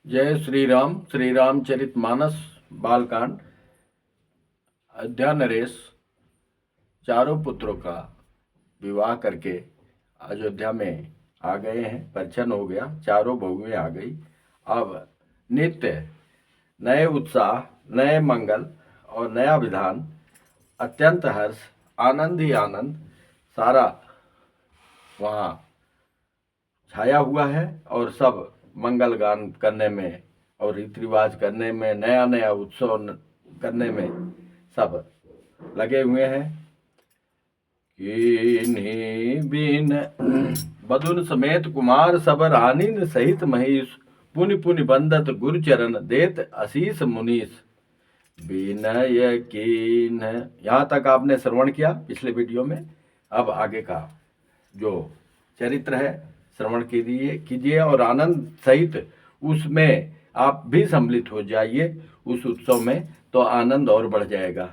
जय श्री रामचरितमानस बालकांड। अयोध्या नरेश चारों पुत्रों का विवाह करके अयोध्या में आ गए हैं। परिछन हो गया, चारों बहुएं आ गई। अब नित्य नए उत्साह, नए मंगल और नया विधान, अत्यंत हर्ष, आनंद ही आनंद सारा वहाँ छाया हुआ है। और सब मंगल गान करने में और रीति रिवाज करने में, नया नया उत्सव करने में सब लगे हुए हैं। किन्हीं बिन बधुन समेत कुमार सब रानीन सहित महीश, पुनि पुनि बंदत गुरु चरण देत आशीष मुनीश। विनय कीन। यहाँ तक आपने श्रवण किया पिछले वीडियो में। अब आगे का जो चरित्र है श्रवण कीजिए और आनंद सहित उसमें आप भी सम्मिलित हो जाइए उस उत्सव में, तो आनंद और बढ़ जाएगा।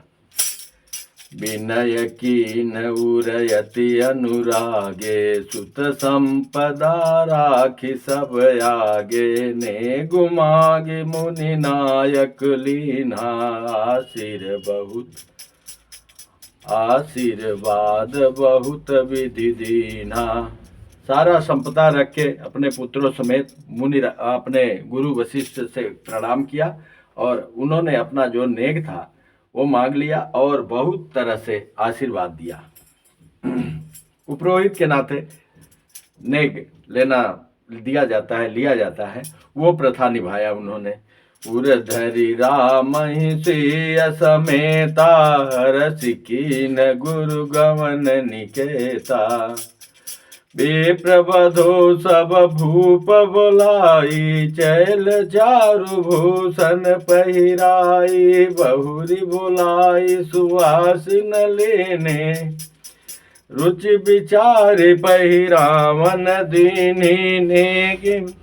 विनय कीन उरयति अनुरागे, सुत संपदा राखी सब आगे, ने गुमागे मुनि नायक लीना, आशीर्वाद बहुत विधि दीना। सारा संपदा रख के अपने पुत्रों समेत मुनि अपने गुरु वशिष्ठ से प्रणाम किया और उन्होंने अपना जो नेक था वो मांग लिया और बहुत तरह से आशीर्वाद दिया। उपरोहित के नाते नेक लेना दिया जाता है, लिया जाता है, वो प्रथा निभाया उन्होंने। उरधरि राम से समेता, रसिकीन गुरु गवन निकेता। बेप्रबधो सब भूप बोलाई, चैल चारु भूषण पहिराई। बहुरी बोलाई सुवासिन लेने, रुचि विचार पहिरावन दीनी। नेग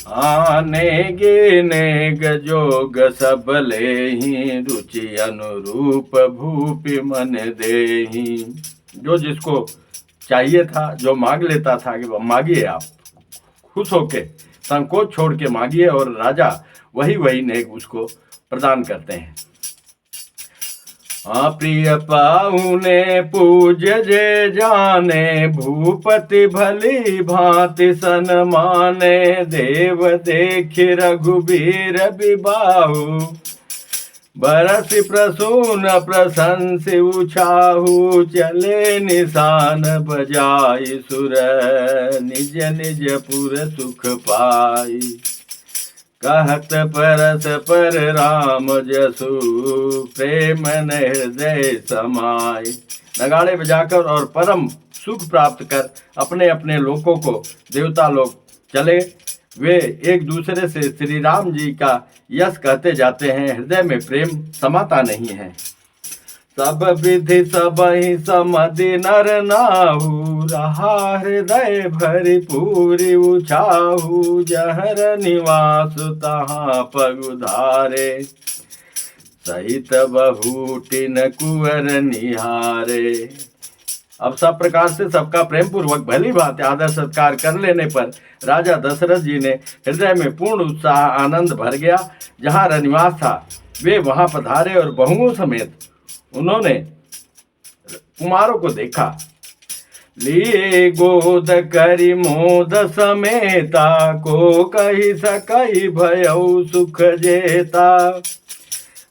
आने गे नेग जोग सब लेही, रुचि अनुरूप भूपि मन देही। जो जिसको चाहिए था, जो मांग लेता था कि मांगिए, आप खुश होके संकोच छोड़ के मांगिए और राजा वही नेक उसको प्रदान करते हैं। प्रिय पाहुने पूज्य जे जाने, भूपति भली भांति सन्माने। देव देख रघुबीर विबाहु, बरस प्रसून प्रशंस उछाहु। चले निशान बजाई सुर, निज निज पुर सुख पाई। कहत परस पर राम जसु, प्रेम हृदय समाई। नगाड़े बजाकर और परम सुख प्राप्त कर अपने अपने लोकों को देवता लोग चले। वे एक दूसरे से श्री राम जी का यश कहते जाते हैं, हृदय में प्रेम समाता नहीं है। सब विधि सब ही समधि नर नाहु, रहा हृदय भरी पूरी उछाहु। जहर निवास तहाँ पगुधारे, सहित बहुटिन कुंवर निहारे। अब सब प्रकार से सबका प्रेम पूर्वक भली भांति आदर सत्कार कर लेने पर राजा दशरथ जी ने हृदय में पूर्ण उत्साह आनंद भर गया। जहाँ रनिवास था वे वहां पधारे और बहुओं समेत उन्होंने कुमारों को देखा। लिए गोद करि मोद समेता, को कही सकई भयउ सुख जेता।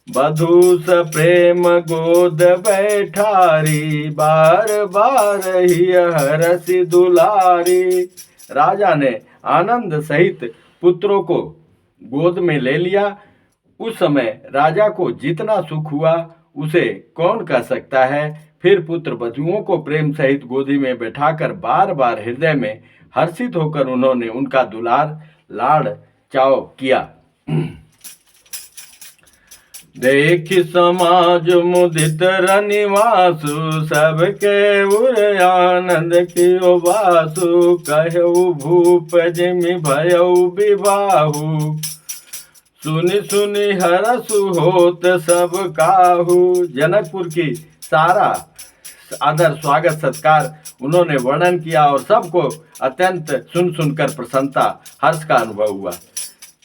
बधूस प्रेम गोद बैठारी, बार बार ही हरसि दुलारी। राजा ने आनंद सहित पुत्रों को गोद में ले लिया। उस समय राजा को जितना सुख हुआ उसे कौन कह सकता है। फिर पुत्र बधुओं को प्रेम सहित गोदी में बैठाकर बार बार हृदय में हर्षित होकर उन्होंने उनका दुलार लाड़ चाव किया। देख समाज मुदित रनिवासु, सबके उर आनंद कियो वासु। कहु भूप जिमि भयउ विबाहु, सुनि सुनि हरसु होत सब काहू। जनकपुर की सारा आदर स्वागत सत्कार उन्होंने वर्णन किया और सबको अत्यंत सुनकर प्रसन्नता हर्ष का अनुभव हुआ।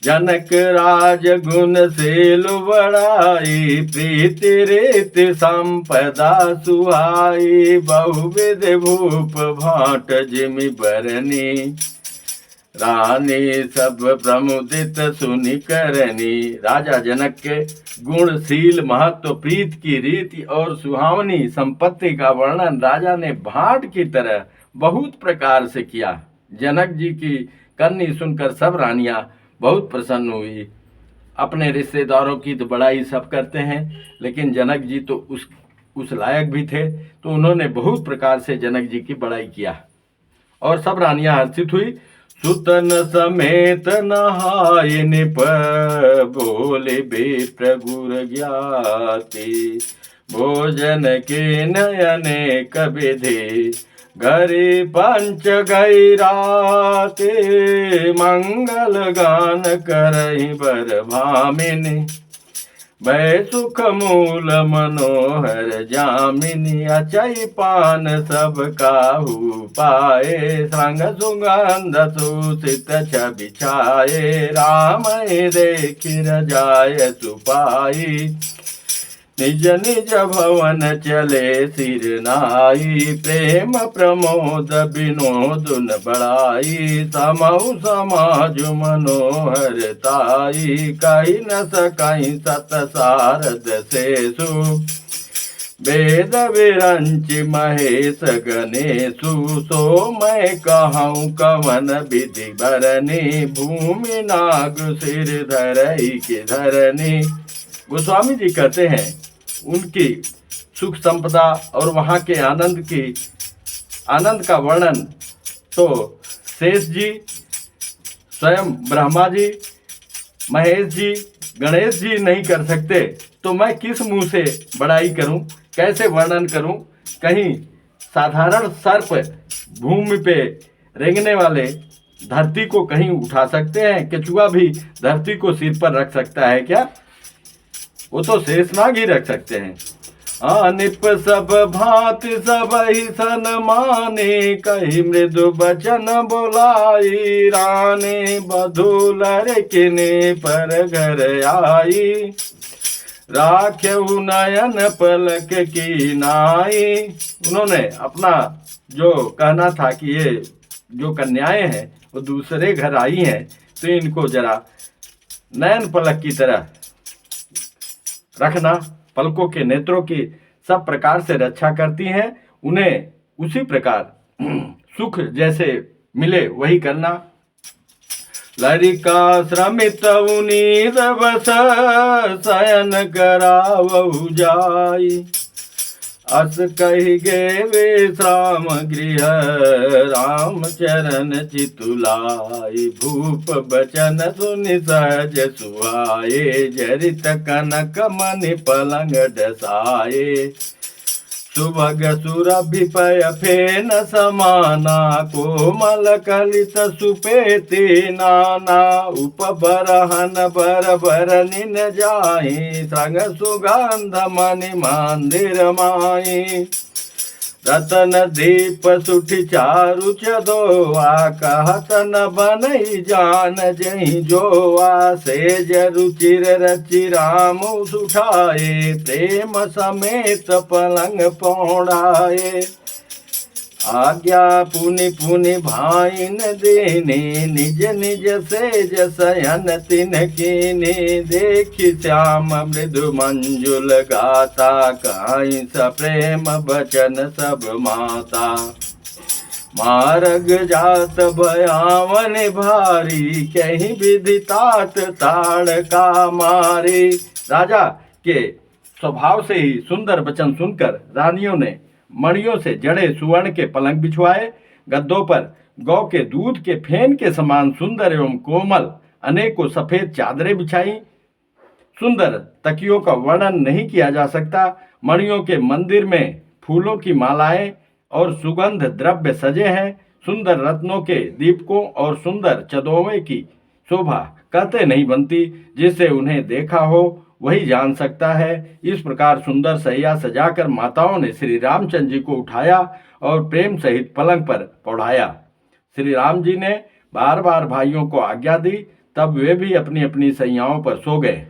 जनक राज गुणशील बड़ाई, प्रीति रीति संपदा सुहाई, बहुविध भूप भाट जिमि बरनी, रानी सब प्रमुदित सुनि करनी। राजा जनक के गुणशील, महत्व, प्रीत की रीति और सुहावनी संपत्ति का वर्णन राजा ने भाट की तरह बहुत प्रकार से किया। जनक जी की करनी सुनकर सब रानियां बहुत प्रसन्न हुई। अपने रिश्तेदारों की तो बड़ाई सब करते हैं, लेकिन जनक जी तो उस लायक भी थे, तो उन्होंने बहुत प्रकार से जनक जी की बड़ाई किया और सब रानियां हर्षित हुई। सुतन समेत नहाय निप, बोले विप्र गुर ज्ञाति, भोजन के नयने कबिधे, घरे पंच गैराते, मंगल गान करहि बर भामिनी, भय सुख मूल मनोहर जामिनी, अचई पान सब काहू पाए, संग सुगंध सुसित छवि छाए, राम देखि रजाय सुपाई, निज निज भवन चले सिर नाई, प्रेम प्रमोद विनोद न बढ़ाई, समहु समाज मनोहर ताई, कही न सकई सत सारद सेसु, वेद विरंच महेश गणेशु, सो मैं कहूँ कवन विधि भरनी, भूमि नाग सिर धरई के धरनी। गोस्वामी जी कहते हैं उनकी सुख संपदा और वहाँ के आनंद का वर्णन तो शेष जी, स्वयं ब्रह्मा जी, महेश जी, गणेश जी नहीं कर सकते, तो मैं किस मुंह से बड़ाई करूं, कैसे वर्णन करूं। कहीं साधारण सर्प भूमि पे रेंगने वाले धरती को कहीं उठा सकते हैं? केचुआ भी धरती को सिर पर रख सकता है क्या? वो तो शेषनाग ही रख सकते हैं। निप सब भांति सब ही सन माने, कही मृदु बचन बोलाई, रानी बधुलर किने पर घर आई, राख्यु नयन पलक की नाई। उन्होंने अपना जो कहना था कि ये जो कन्याएं हैं वो दूसरे घर आई हैं, तो इनको जरा नयन पलक की तरह रखना, पलकों के नेत्रों की सब प्रकार से रक्षा करती हैं, उन्हें उसी प्रकार सुख जैसे मिले वही करना। लरिका श्रमित उनीर बस, शयन करावहु जाई, अस कहि गे विश्राम गृह, राम चरण चितुलाई, भूप बचन सुनि सहज सुहाए, जरित कनक मणि पलंग डसाए, सुभग सुरभिपय फेन समाना, कोमल कलित सुपेति नाना, उपबरहन बर बर निन जाहि, संग सुगंध मणि मंदिर माहि, रतन दीप सुठि चारु चदोआ, कहत न बनई जान जहि जोआ, सेज रुचिर रचि राम सुठाए, प्रेम समेत पलंग पौड़ाए, आज्ञा पुनि पुनि भाइन देने, निज निज सेज शयन तिन कीने, देखि श्याम मृदु मंजुल गाता, काई स प्रेम बचन सब माता, मार्ग जात भयावन भारी, कहीं विधि तात ताड़ का मारे। राजा के स्वभाव से ही सुंदर वचन सुनकर रानियों ने मणियों से जड़े सुवर्ण के पलंग बिछवाए, गद्दों पर गौ के दूध के फेन के समान सुंदर एवं कोमल अनेकों सफेद चादरें बिछाई। सुंदर तकियों का वर्णन नहीं किया जा सकता। मणियों के मंदिर में फूलों की मालाएं और सुगंध द्रव्य सजे हैं। सुंदर रत्नों के दीपकों और सुंदर चदोवे की शोभा कहते नहीं बनती, जिससे उन्हें देखा हो वही जान सकता है। इस प्रकार सुंदर सैया सजाकर माताओं ने श्री रामचंद्र जी को उठाया और प्रेम सहित पलंग पर पौड़ाया। श्री राम जी ने बार बार भाइयों को आज्ञा दी, तब वे भी अपनी अपनी सैयाओं पर सो गए।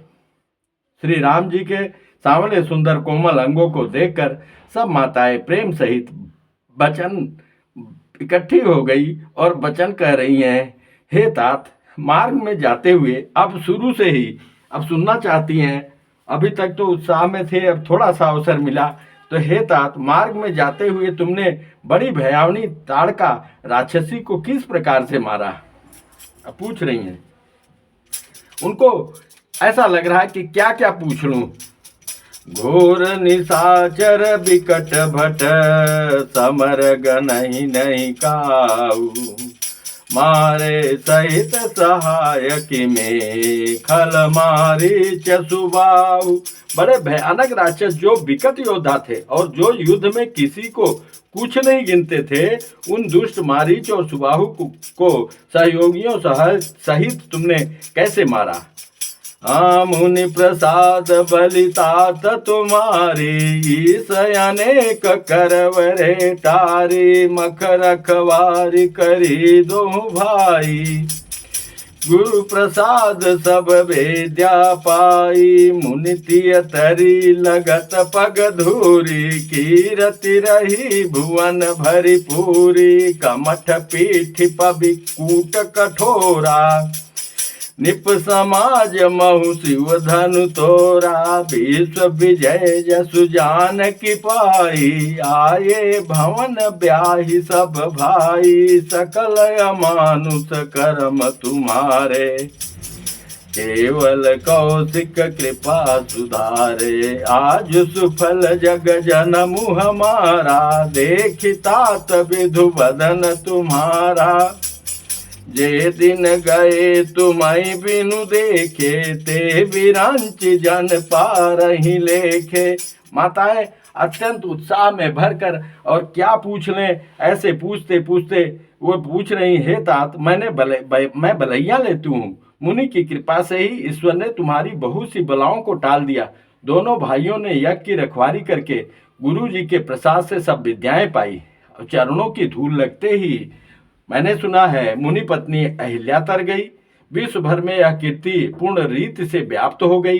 श्री राम जी के सांवले सुंदर कोमल अंगों को देखकर सब माताएं प्रेम सहित बचन इकट्ठी हो गई और बचन कह रही हैं, हे तात, मार्ग में जाते हुए अब शुरू से ही अब सुनना चाहती हैं। अभी तक तो उत्साह में थे, अब थोड़ा सा अवसर मिला तो हे तात, मार्ग में जाते हुए तुमने बड़ी भयावनी ताड़का राक्षसी को किस प्रकार से मारा? अब पूछ रही हैं। उनको ऐसा लग रहा है कि क्या क्या पूछ लूं। घोर निशाचर बिकट भट समर गनहि नहीं काऊ, मारे सहित सहायक में खल मारी सुबाहु। बड़े भयानक राक्षस जो विकट योद्धा थे और जो युद्ध में किसी को कुछ नहीं गिनते थे, उन दुष्ट मारीच और सुबाहु को सहयोगियों सहित तुमने कैसे मारा? मुनि प्रसाद बलितात तुम्हारी, ईस अनेक करवरे टारी, मख रखवारी करी दो भाई, गुरु प्रसाद सब वेद्या पाई, मुनि तिय तरी लगत पग धूरी, कीरति रही भुवन भरी पूरी, कमठ पीठ पबि कूट कठोरा, निप समाज महु शिव धनु तोरा, विश्व विजय जसु जानकी पाई, आये भवन ब्याही सब भाई, सकल अमानुष कर्म तुम्हारे, केवल कौशिक कृपा सुधारे, आज सुफल जग जनमु हमारा, देखितात विधु बदन तुम्हारा, जे दिन गए तुम्हारी बिनु देखे, ते विरांच जन पारहि लेखे। माताएं अत्यंत उत्साह में भरकर और क्या पूछ लें, ऐसे पूछते पूछते वो पूछ रही, हे तात, मैं बलैया लेती हूँ। मुनि की कृपा से ही ईश्वर ने तुम्हारी बहुत सी बलाओं को टाल दिया। दोनों भाइयों ने यज्ञ की रखवारी करके गुरु जी के प्रसाद से सब विद्याएं पाई। चरणों की धूल लगते ही मैंने सुना है मुनि पत्नी अहिल्या तर गई। विश्व भर में यह कीर्ति पूर्ण रीति से व्याप्त हो गई।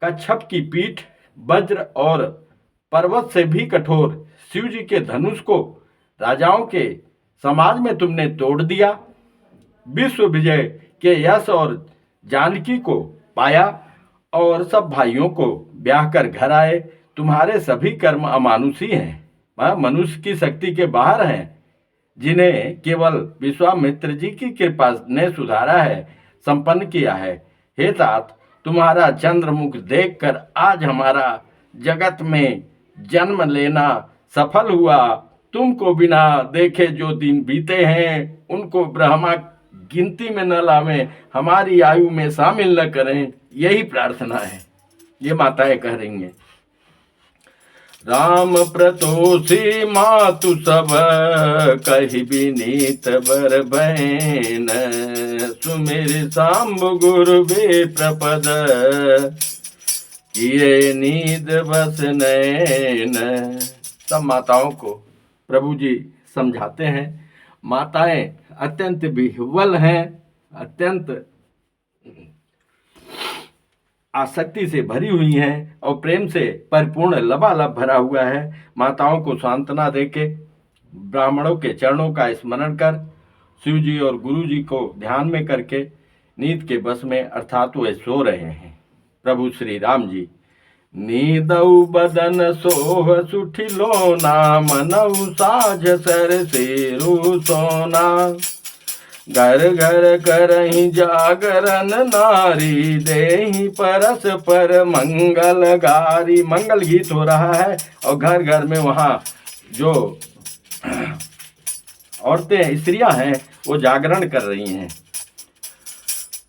कच्छप की पीठ वज्र और पर्वत से भी कठोर शिव जी के धनुष को राजाओं के समाज में तुमने तोड़ दिया। विश्व विजय के यश और जानकी को पाया और सब भाइयों को ब्याह कर घर आए। तुम्हारे सभी कर्म अमानुषी हैं, मनुष्य की शक्ति के बाहर हैं, जिन्हें केवल विश्वामित्र जी की कृपा ने सुधारा है, संपन्न किया है। हे तात, तुम्हारा चंद्रमुख देखकर आज हमारा जगत में जन्म लेना सफल हुआ। तुमको बिना देखे जो दिन बीते हैं, उनको ब्रह्मा गिनती में न लावें, हमारी आयु में शामिल न करें, यही प्रार्थना है। ये माताएं कह रही हैं। राम प्रतोषी मातु सब कही विनीत बर बहन, सुमिर सांब गुरु वे प्रपद, किए नींद बस नैन। सब माताओं को प्रभु जी समझाते हैं। माताएं अत्यंत विह्वल हैं, अत्यंत आसक्ति से भरी हुई हैं और प्रेम से परिपूर्ण लबालब भरा हुआ है। माताओं को सांत्वना देके ब्राह्मणों के चरणों का स्मरण कर शिव जी और गुरु जी को ध्यान में करके नींद के बस में अर्थात वे सो रहे हैं। प्रभु श्री राम जी नीदऊ बदन सोह सुठिलो नाम नऊ साझ सर सेरु सोना, घर घर करही जागरण नारी, देही परस पर मंगल गारी। मंगल गीत हो रहा है और घर घर में वहाँ जो औरतें स्त्रियां हैं वो जागरण कर रही हैं।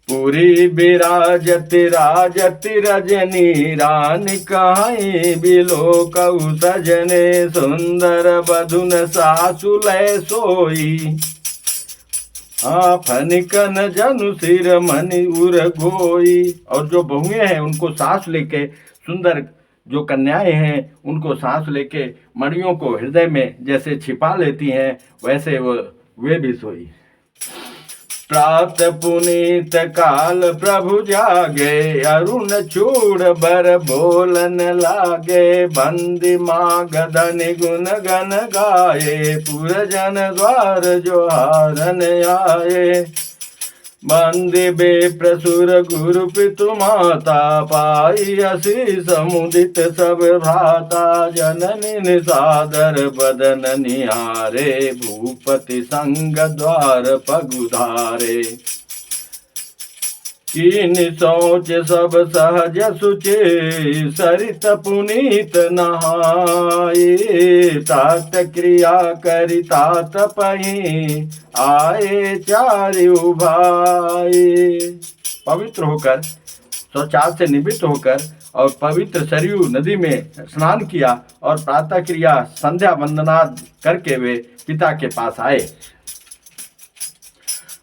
पूरी बिराजत राजत रजनी, रानी कहीं बिलो कऊ सजने, सुंदर बधुन सासु लय सोई, फनिकन जनु सिर मणि उर गोई। और जो बहुएं हैं उनको सांस लेके, सुंदर जो कन्याएं हैं उनको सांस लेके मणियों को हृदय में जैसे छिपा लेती हैं, वैसे वे भी सोई। प्रात पुनीत काल प्रभु जागे, अरुण चूड़ बर बोलन लागे। बंदी मागधन गुण गन गाये, पुरजन द्वार जो हारन आए। बंदी बेप्रसुर गुरु पितु माता, पाई असीस मुदित सब भ्राता। जननी निसादर बदन निहारे, भूपति संग द्वार पगुधारे। कीन सोच सब सहज सुचे, सरित पुनीत नहाए। तात क्रिया करि तात पही, आए चारु भाई। पवित्र होकर शौचाल से निवृत्त होकर और पवित्र सरयू नदी में स्नान किया और प्रातः क्रिया संध्या वंदना करके वे पिता के पास आए।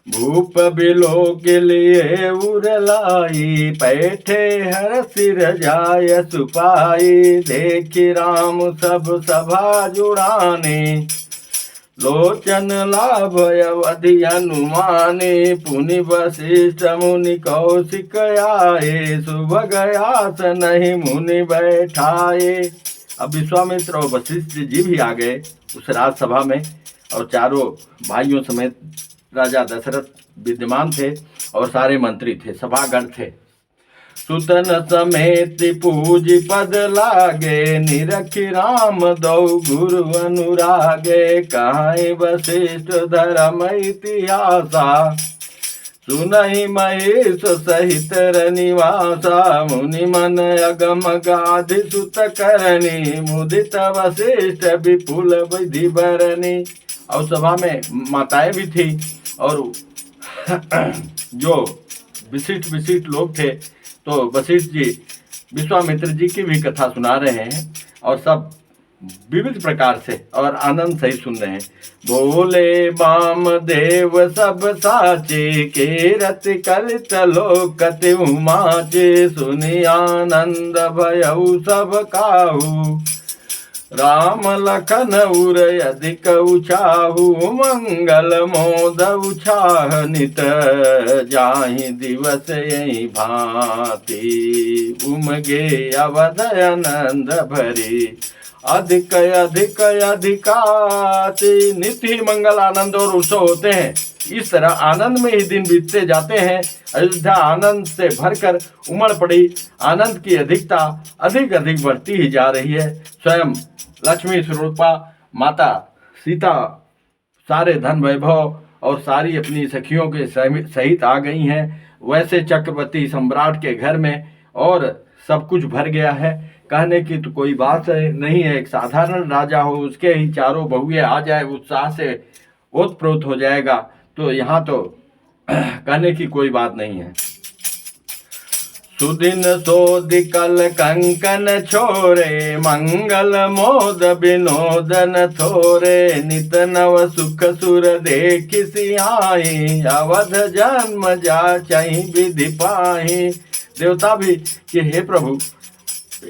भूप बिलो के लिए उरलाई, बैठे हर सिर जाय सुपाई। देखी राम सब सभा जुड़ाने, लोचन लाभ अवधि हनुमाने। पुनि वशिष्ठ मुनि कौशिक आए, शुभ गयास नहीं मुनि बैठाए। अब विश्वामित्र और वशिष्ठ जी भी आ गए उस राजसभा में, और चारों भाइयों समेत राजा दशरथ विद्यमान थे और सारे मंत्री थे, सभागण थे। सुतन समेत पूज पद लागे, निरखि राम दौ गुरु अनुरागे। कहाई वशिष्ठ धर्म इतिहासा, सुनहि महेश सहित रनिवासा। मुनि मन अगम गाधि सुत करनी, मुदित वशिष्ठ विपुल विधि बरनी। और सभा में माताएं भी थी और जो विशिष्ट लोग थे, तो वशिष्ठ जी विश्वामित्र जी की भी कथा सुना रहे हैं और सब विविध प्रकार से और आनंद से ही सुन रहे हैं। बोले बाम देव सब साचे, के रति कलित लोकति उमाचे। सुनि आनंद भयउ सब काहू, राम लखन उर अधिक उछाहू। मंगल मोद उछाह नित, जाहि दिवस यही भांति। उमगे अवध आनंद भरी, अधिक अधिक अधिकाति। नित्य ही मंगल आनंद और उत्सव होते हैं। इस तरह आनंद में ही दिन बीतते जाते हैं। अयोध्या आनंद से भरकर उमड़ पड़ी। आनंद की अधिकता अधिक अधिक बढ़ती ही जा रही है। स्वयं लक्ष्मी स्वरूपा माता सीता सारे धन वैभव और सारी अपनी सखियों के सहित आ गई हैं। वैसे चक्रवर्ती सम्राट के घर में और सब कुछ भर गया है। कहने की तो कोई बात नहीं है। एक साधारण राजा हो, उसके ही चारों बहुएं आ जाए, उत्साह से ओतप्रोत हो जाएगा। तो यहाँ तो कहने की कोई बात नहीं है। सुदिन सोदि कल कंकन छोरे, मंगल मोद विनोदन थोरे। नित नव सुख सुर देखि सियाई, अवध जन्म जाचहि विधि पाहि। देवता भी कि हे प्रभु,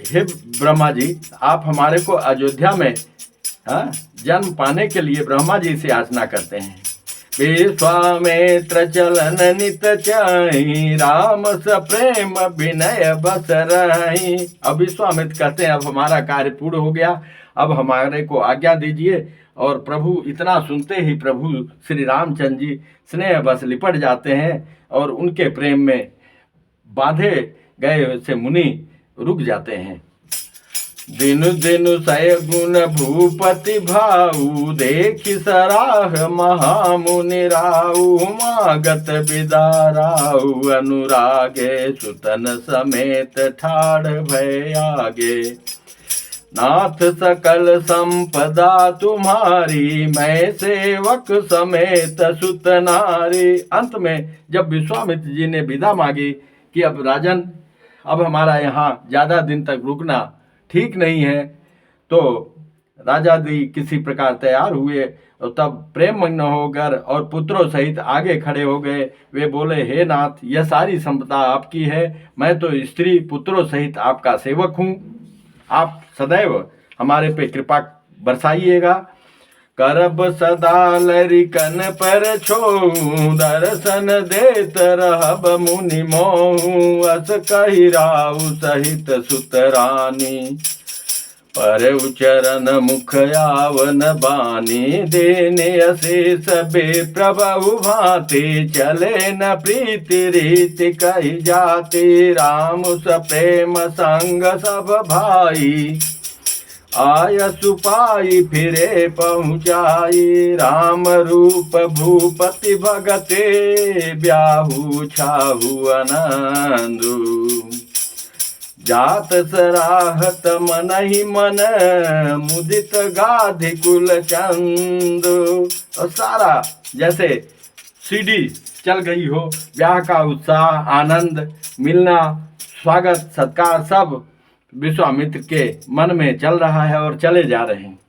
हे ब्रह्मा जी, आप हमारे को अयोध्या में जन्म पाने के लिए ब्रह्मा जी से याचना करते हैं। विश्वामित्र चलन नित चाहि, राम स प्रेम विनय बस रही। अब विश्वामित्र कहते हैं अब हमारा कार्य पूर्ण हो गया, अब हमारे को आज्ञा दीजिए। और प्रभु इतना सुनते ही प्रभु श्री रामचंद्र जी स्नेह बस लिपट जाते हैं और उनके प्रेम में बांधे गए से मुनि रुक जाते हैं। दिनु दिनु सय गुण भूपति भाऊ, देखि सराह महामुनि राऊ। मागत बिदाराऊ अनुरागे, सुतन समेत ठाड़ भय आगे। नाथ सकल संपदा तुम्हारी, मैं सेवक समेत सुत नारी। अंत में जब विश्वामित्र जी ने विदा मांगी कि अब राजन, अब हमारा यहाँ ज्यादा दिन तक रुकना ठीक नहीं है, तो राजा दी किसी प्रकार तैयार हुए और तब प्रेम मग्न होकर और पुत्रों सहित आगे खड़े हो गए। वे बोले, हे नाथ, यह सारी संपदा आपकी है, मैं तो स्त्री पुत्रों सहित आपका सेवक हूँ। आप सदैव हमारे पे कृपा बरसाइएगा। करब सदा लरिकन पर छोऊ, दर्शन देत रहब मुनि मोहू। अस कहि राउ सहित सुत रानी, पर उचरन मुख आवन बानी। देने अशेष बे प्रभु भांति, चले न प्रीति रीति कही जाति। राम सप्रेम संग सब भाई, आय सुपाई फिरे पहुँचाई। राम रूप भूपति भगते, ब्याहु छाहु आनंदु। जात सराहत मनहि मन, मुदित गाधि कुल चंद। और सारा जैसे सीढ़ी चल गई हो, ब्याह का उत्साह, आनंद, मिलना, स्वागत सत्कार सब विश्वामित्र के मन में चल रहा है और चले जा रहे हैं।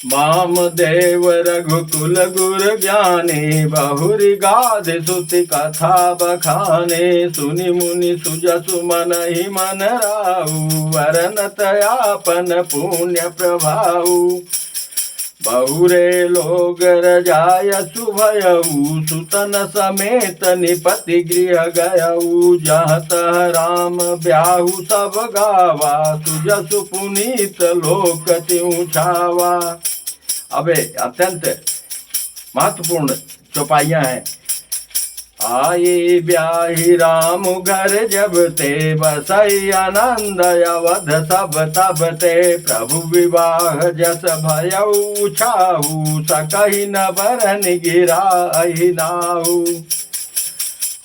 वामदेव रघुकुल गुर ज्ञानी, बहुरी गाधि सुति कथा बखाने। सुनि मुनि सुजसु मन ही मन राउ, वरनत आपन पुण्य प्रभाऊ। बहुरे लोग रजाय सुभयऊ, सुतन समेत निपति गृह गयऊ। जहाँ तह राम ब्याहु सब गावा, सुजसु पुनीत लोक त्यों छावा। अबे अत्यंत महत्वपूर्ण चौपाइयां हैं। आये ब्याहि राम घर जब ते, बसई आनंद अवध सब तब ते। प्रभु विवाह जस भयऊ छाऊ, सकहि न बरन गिराहि नाऊ।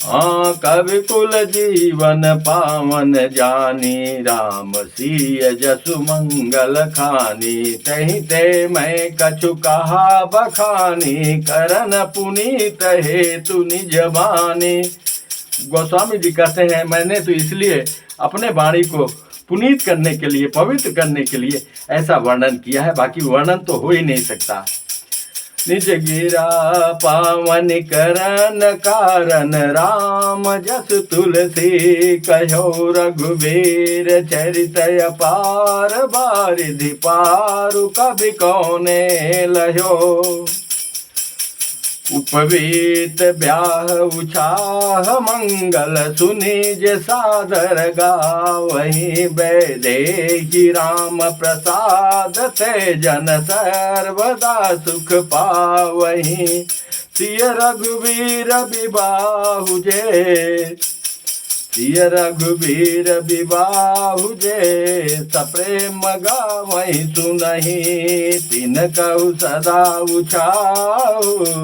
हाँ कवि कुल जीवन पावन जानी, राम सिय जसु मंगल खानी। तहि ते मैं कछु कहा बखानी, करन पुनीत हेतु निज बानी। गोस्वामी जी कहते हैं, मैंने तो इसलिए अपने वाणी को पुनीत करने के लिए, पवित्र करने के लिए ऐसा वर्णन किया है, बाकी वर्णन तो हो ही नहीं सकता। निज गिरा पावन करन कारण, राम जस तुलसी कहो रघुवीर। चरित अपार बारिधि पारु, कभी कौने लहो। उपवीत ब्याह उछाह मंगल, सुनि जे सादर गावहीं। वैदेही राम प्रसाद ते, जन सर्वदा सुख पावहीं। सिय रघुवीर विबाहु जे, सिय रघुवीर विबाहु जे। सप्रेम गावहीं सुनहि, तिन कहु सदा उछाऊ।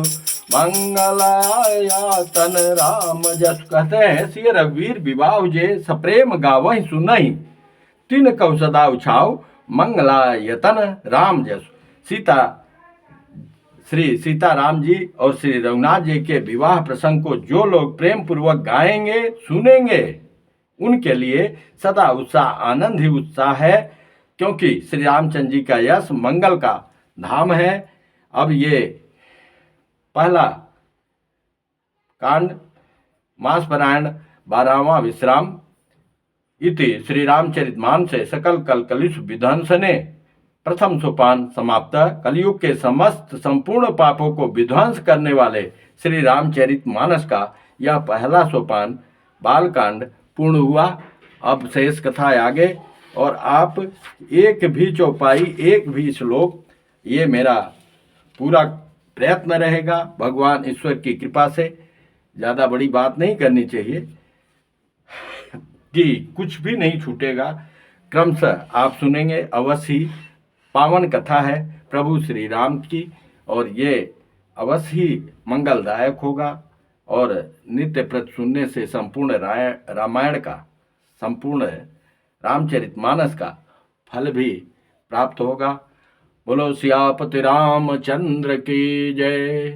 मंगलायतन राम जस। कहते हैं, सिय रघुवीर विवाह जे, सप्रेम गावहि सुनहि। तिन कहु सदा उछाऊ, मंगलायतन राम जस। श्री सीताराम जी और श्री रघुनाथ जी के विवाह प्रसंग को जो लोग प्रेम पूर्वक गाएंगे, सुनेंगे, उनके लिए सदा उत्साह, आनंद ही उत्साह है। क्योंकि श्री रामचंद्र जी का यश मंगल का धाम है। अब ये पहला कांड मासपरायण 12वां विश्राम इति श्री रामचरितमानसे सकल कलकलिश विध्वंसने प्रथम सोपान समाप्त। कलयुग के समस्त संपूर्ण पापों को विध्वंस करने वाले श्री रामचरितमानस का यह पहला सोपान बालकांड पूर्ण हुआ। अब शेष कथा आगे, और आप एक भी चौपाई, एक भी श्लोक, ये मेरा पूरा प्रयत्न रहेगा भगवान ईश्वर की कृपा से। ज़्यादा बड़ी बात नहीं करनी चाहिए कि कुछ भी नहीं छूटेगा। क्रमशः आप सुनेंगे अवश्य ही। पावन कथा है प्रभु श्री राम की, और ये अवश्य ही मंगलदायक होगा। और नित्य प्रति सुनने से संपूर्ण रामायण का, संपूर्ण रामचरितमानस का फल भी प्राप्त होगा। बोलो सियापति रामचंद्र की जय।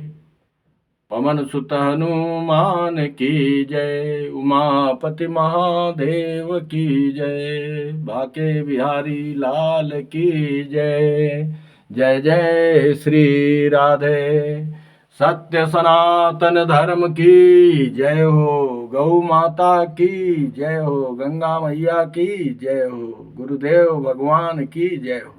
पवन सुत हनुमान की जय। उमापति महादेव की जय। बाके बिहारी लाल की जय। जय जय श्री राधे। सत्य सनातन धर्म की जय हो। गौ माता की जय हो। गंगा मैया की जय हो। गुरुदेव भगवान की जय हो।